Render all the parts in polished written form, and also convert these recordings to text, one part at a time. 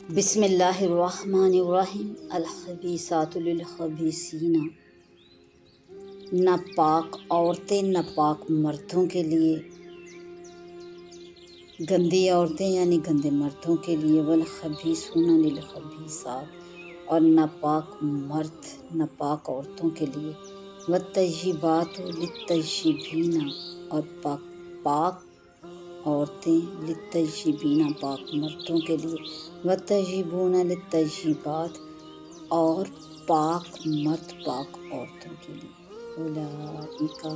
بسم اللہ الرحمن الرحیم۔ الخبیثات للخبیثین، ناپاک عورتیں ناپاک مردوں کے لیے، گندی عورتیں یعنی گندے مردوں کے لیے، والخبیثون للخبیثات، اور ناپاک مرد ناپاک عورتوں کے لیے، والطیبات للطیبین، اور پاک عورتیں للطیبین پاک مردوں کے لیے، والطیبون للطیبات، اور پاک مرد پاک عورتوں کے لیے، اولئک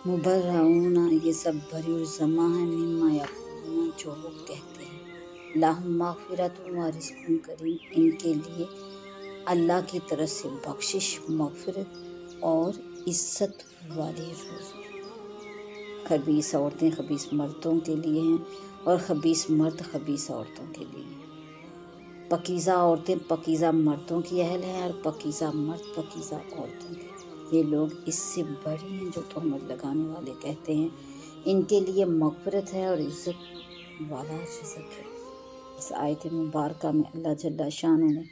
مبرؤون، یہ سب بری اور جمع ہیں، مما یقولون، جو وہ کہتے ہیں، لہم مغفرۃ و رزق کریم، ان کے لیے اللہ کی طرف سے بخشش، مغفرت اور عزت والی روزی۔ خبیث عورتیں خبیث مردوں کے لیے ہیں اور خبیث مرد خبیث عورتوں کے لیے ہیں۔ پاکیزہ عورتیں پاکیزہ مردوں کی اہل ہیں اور پاکیزہ مرد پاکیزہ عورتوں کے۔ یہ لوگ اس سے بری ہیں جو تہمت لگانے والے کہتے ہیں، ان کے لیے مغفرت ہے اور عزت والا رزق ہے۔ اس آیت مبارکہ میں اللہ جل شانہ نے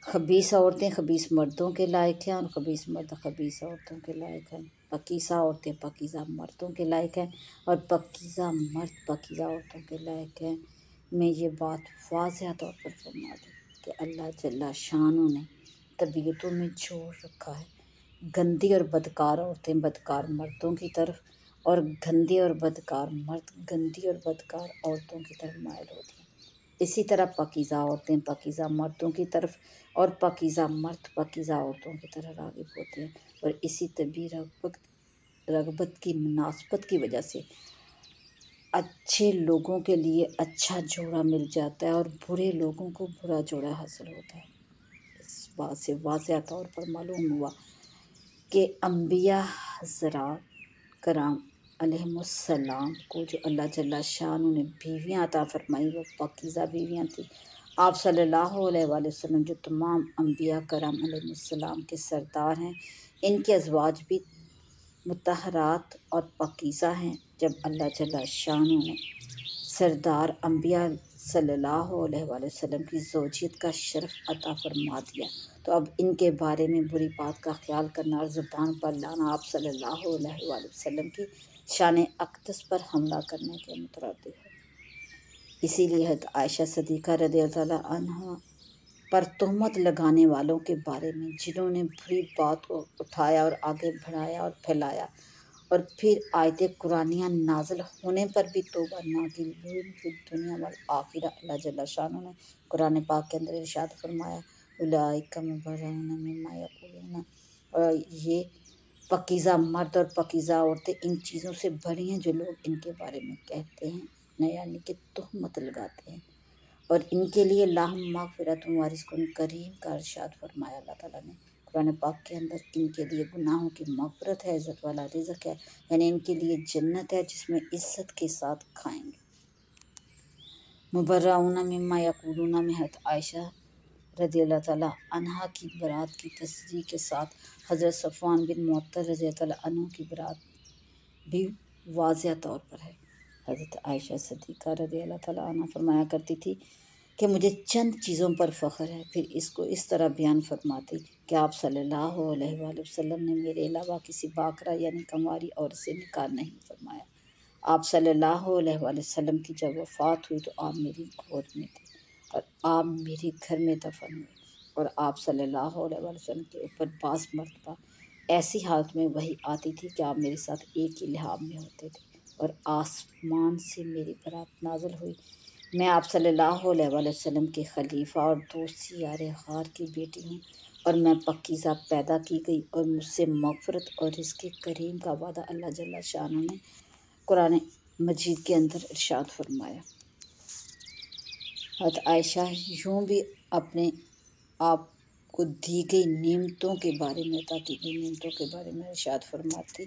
خبیث عورتیں خبیث مردوں کے لائق ہیں اور خبیث مرد خبیث عورتوں کے لائق ہیں، پاکیزہ عورتیں پاکیزہ مردوں کے لائق ہیں اور پاکیزہ مرد پاکیزہ عورتوں کے لائق ہیں۔ میں یہ بات واضح طور پر فرما دوں کہ اللہ جل شانہ نے طبیعتوں میں جوڑ رکھا ہے، گندی اور بدکار عورتیں بدکار مردوں کی طرف اور گندے اور بدکار مرد گندی اور بدکار عورتوں کی طرف مائل ہوتے ہیں۔ اسی طرح پاکیزہ عورتیں پاکیزہ مردوں کی طرف اور پاکیزہ مرد پاکیزہ عورتوں کی طرف راغب ہوتے ہیں، اور اسی طبی رغبت کی مناسبت کی وجہ سے اچھے لوگوں کے لیے اچھا جوڑا مل جاتا ہے اور برے لوگوں کو برا جوڑا حاصل ہوتا ہے۔ اس بات سے واضح طور پر معلوم ہوا کہ انبیاء حضرات کرام علیہم السلام کو جو اللہ جل شانہ نے بیویاں عطا فرمائی وہ پاکیزہ بیویاں تھیں۔ آپ صلی اللہ علیہ وآلہ وسلم جو تمام انبیاء کرام علیہم السلام کے سردار ہیں، ان کے ازواج بھی مطہرات اور پاکیزہ ہیں۔ جب اللہ جل شانہ نے سردار انبیاء صلی اللہ علیہ وآلہ وسلم کی زوجیت کا شرف عطا فرما دیا تو اب ان کے بارے میں بری بات کا خیال کرنا اور زبان پر لانا آپ صلی اللہ علیہ وآلہ وسلم کی شان اقدس پر حملہ کرنے کے مترادف ہے۔ اسی لیے حضرت عائشہ صدیقہ رضی اللہ عنہا پر تہمت لگانے والوں کے بارے میں جنہوں نے بری بات کو اٹھایا اور آگے بڑھایا اور پھیلایا اور پھر آیت قرآنیہ نازل ہونے پر بھی توبہ نہ کی، فی الدنیا والآخرہ، اللہ جل شانہ نے قرآن پاک کے اندر ارشاد فرمایا اولئک مبرؤون مما یقولون، اور یہ پاکیزہ مرد اور پاکیزہ عورتیں ان چیزوں سے بری ہیں جو لوگ ان کے بارے میں کہتے ہیں، یعنی کہ تہمت لگاتے ہیں، اور ان کے لیے لہم مغفرۃ و رزق کریم کا ارشاد فرمایا اللہ تعالیٰ نے قرآن پاک کے اندر۔ ان کے لیے گناہوں کی مغفرت ہے، عزت والا رزق ہے، یعنی ان کے لیے جنت ہے جس میں عزت کے ساتھ کھائیں گے۔ مبرؤون مما یقولون میں حضرت عائشہ رضی اللہ تعالیٰ عنہا کی برات کی تصریح کے ساتھ حضرت صفوان بن معطل رضی اللہ عنہ کی برات بھی واضح طور پر ہے۔ حضرت عائشہ صدیقہ رضی اللہ تعالیٰ عنہ فرمایا کرتی تھی کہ مجھے چند چیزوں پر فخر ہے، پھر اس کو اس طرح بیان فرماتی کہ آپ صلی اللہ علیہ وآلہ وسلم نے میرے علاوہ کسی باکرہ یعنی کنواری عورت سے نکاح نہیں فرمایا۔ آپ صلی اللہ علیہ وآلہ وسلم کی جب وفات ہوئی تو آپ میری گود میں تھے اور آپ میرے گھر میں دفن ہوئے، اور آپ صلی اللہ علیہ وآلہ وسلم کے اوپر بعض مرتبہ ایسی حالت میں وحی آتی تھی کہ آپ میرے ساتھ ایک ہی لحاف میں ہوتے تھے، اور آسمان سے میری برات نازل ہوئی۔ میں آپ صلی اللہ علیہ وآلہ وسلم کے خلیفہ اور دوست یار غار کی بیٹی ہوں، اور میں پاکیزہ پیدا کی گئی، اور مجھ سے مغفرت اور رزق کریم کا وعدہ اللہ جل شانہ نے قرآن مجید کے اندر ارشاد فرمایا۔ حضرت عائشہ یوں بھی اپنے آپ کو دی گئی نعمتوں کے بارے میں عطا کی گئی نعمتوں کے بارے میں ارشاد فرماتی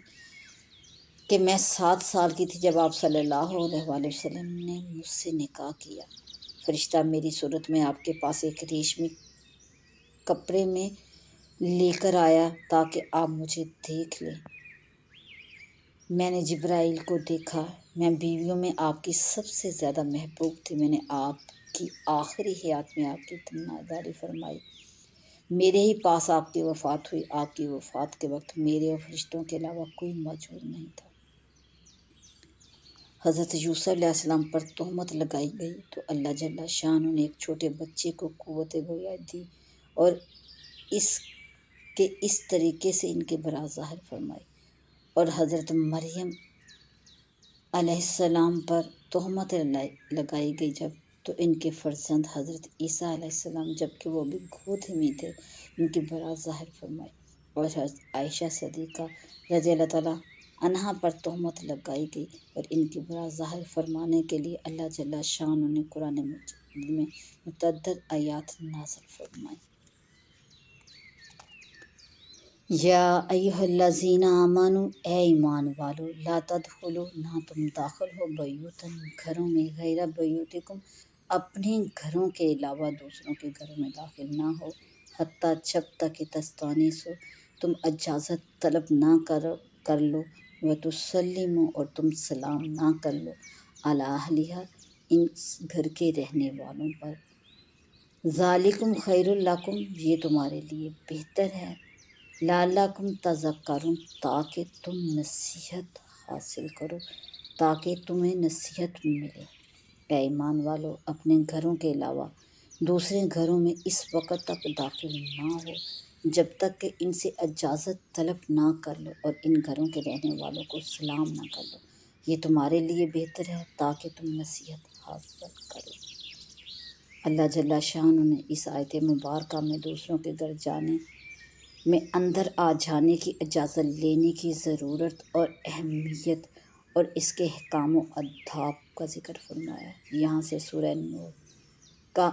کہ میں 7 سال کی تھی جب آپ صلی اللہ علیہ وآلہ وسلم نے مجھ سے نکاح کیا۔ فرشتہ میری صورت میں آپ کے پاس ایک ریشمی کپڑے میں لے کر آیا تاکہ آپ مجھے دیکھ لیں۔ میں نے جبرائیل کو دیکھا، میں بیویوں میں آپ کی سب سے زیادہ محبوب تھی، میں نے آپ کی آخری حیات میں آپ کی تمنا داری فرمائی۔ میرے ہی پاس آپ کی وفات ہوئی۔ آپ کی وفات کے وقت میرے اور فرشتوں کے علاوہ کوئی موجود نہیں تھا۔ حضرت یوسف علیہ السلام پر تہمت لگائی گئی تو اللہ جل شانہ نے ایک چھوٹے بچے کو قوت گویا دی اور اس طریقے سے ان کے برا ظاہر فرمائی۔ اور حضرت مریم علیہ السلام پر تہمت لگائی گئی جب، تو ان کے فرزند حضرت عیسیٰ علیہ السلام جب کہ وہ بھی گود میں تھے، ان کی برا ظاہر فرمائی۔ اور حضرت عائشہ صدیقہ رضی اللہ تعالیٰ عنہا پر تہمت لگائی گئی اور ان کی برا ظاہر فرمانے کے لیے اللہ جل شانہ نے قرآن مجید میں متعدد آیات نازل فرمائی۔ یا ایھا الذین آمنوا، اے ایمان والو، لا تدخلوا، نہ تم داخل ہو، بیوتن، گھروں میں، غیر بیوتکم، اپنے گھروں کے علاوہ دوسروں کے گھروں میں داخل نہ ہو، حتیٰ جب تک کہ تستانسوا، تم اجازت طلب نہ کر لو، وتسلموا، اور تم سلام نہ کر لو، علی اہلہا، ان گھر کے رہنے والوں پر، ذالکم خیر لکم، یہ تمہارے لیے بہتر ہے، لعلکم تذکرون، تاکہ تم نصیحت حاصل کرو، تاکہ تمہیں نصیحت ملے۔ اے ایمان والو، اپنے گھروں کے علاوہ دوسرے گھروں میں اس وقت تک داخل نہ ہو جب تک کہ ان سے اجازت طلب نہ کر لو اور ان گھروں کے رہنے والوں کو سلام نہ کر لو، یہ تمہارے لیے بہتر ہے تاکہ تم نصیحت حاصل کرو۔ اللہ جل شانہ نے اس آیت مبارکہ میں دوسروں کے گھر جانے میں اندر آ جانے کی اجازت لینے کی ضرورت اور اہمیت اور اس کے احکام و آداب کا ذکر فرمایا ہے۔ یہاں سے سورہ نور کا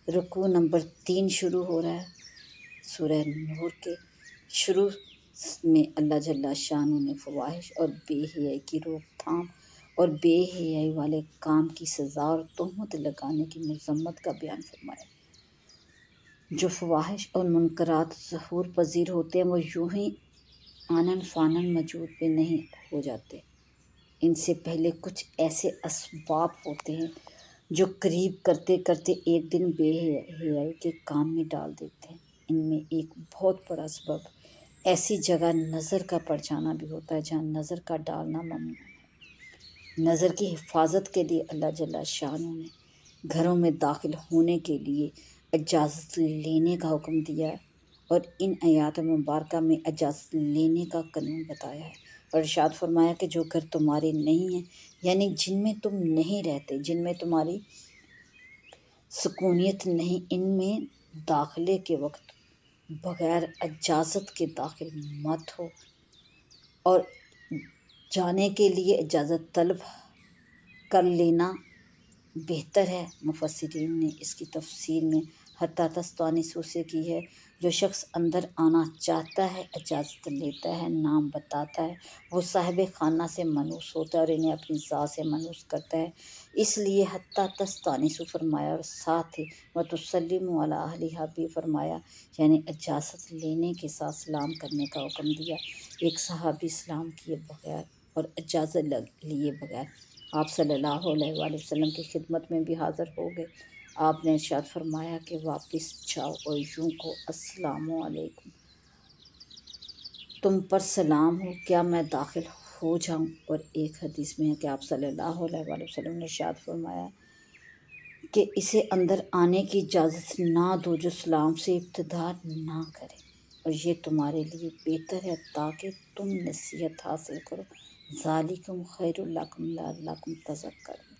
رکوع نمبر 3 شروع ہو رہا ہے۔ سورہ نور کے شروع میں اللہ جل شانہ نے فواحش اور بے حیائی کی روک تھام اور بے حیائی والے کام کی سزا اور تہمت لگانے کی مذمت کا بیان فرمایا۔ جو فواحش اور منکرات ظہور پذیر ہوتے ہیں وہ یوں ہی آنن فانن وجود میں نہیں ہو جاتے، ان سے پہلے کچھ ایسے اسباب ہوتے ہیں جو قریب کرتے کرتے ایک دن بے حیائی کے کام میں ڈال دیتے ہیں۔ ان میں ایک بہت بڑا سبب ایسی جگہ نظر کا پڑ جانا بھی ہوتا ہے جہاں نظر کا ڈالنا ممنوع ہے۔ نظر کی حفاظت کے لیے اللہ جل شانہ نے گھروں میں داخل ہونے کے لیے اجازت لینے کا حکم دیا ہے اور ان آیات مبارکہ میں اجازت لینے کا قانون بتایا ہے اور ارشاد فرمایا کہ جو گھر تمہارے نہیں ہیں، یعنی جن میں تم نہیں رہتے، جن میں تمہاری سکونیت نہیں، ان میں داخلے کے وقت بغیر اجازت کے داخل مت ہو اور جانے کے لیے اجازت طلب کر لینا بہتر ہے۔ مفسرین نے اس کی تفسیر میں حتیٰ تستانسوا سے کی ہے۔ جو شخص اندر آنا چاہتا ہے اجازت لیتا ہے، نام بتاتا ہے، وہ صاحب خانہ سے مانوس ہوتا ہے اور انہیں اپنی ذات سے مانوس کرتا ہے، اس لیے حتیٰ تستانسوا فرمایا اور ساتھ ہی وتسلموا علی اہلہا بھی فرمایا، یعنی اجازت لینے کے ساتھ سلام کرنے کا حکم دیا۔ ایک صحابی سلام کیے بغیر اور اجازت لیے بغیر آپ صلی اللہ علیہ وآلہ وسلم کی خدمت میں بھی حاضر ہو گئے۔ آپ نے ارشاد فرمایا کہ واپس جاؤ اور یوں کہو، السلام علیکم، تم پر سلام ہو، کیا میں داخل ہو جاؤں؟ اور ایک حدیث میں ہے کہ آپ صلی اللہ علیہ وآلہ وسلم نے ارشاد فرمایا کہ اسے اندر آنے کی اجازت نہ دو جو سلام سے ابتدا نہ کرے، اور یہ تمہارے لیے بہتر ہے تاکہ تم نصیحت حاصل کرو، ذالکم خیر لکم لعلکم تذکرون۔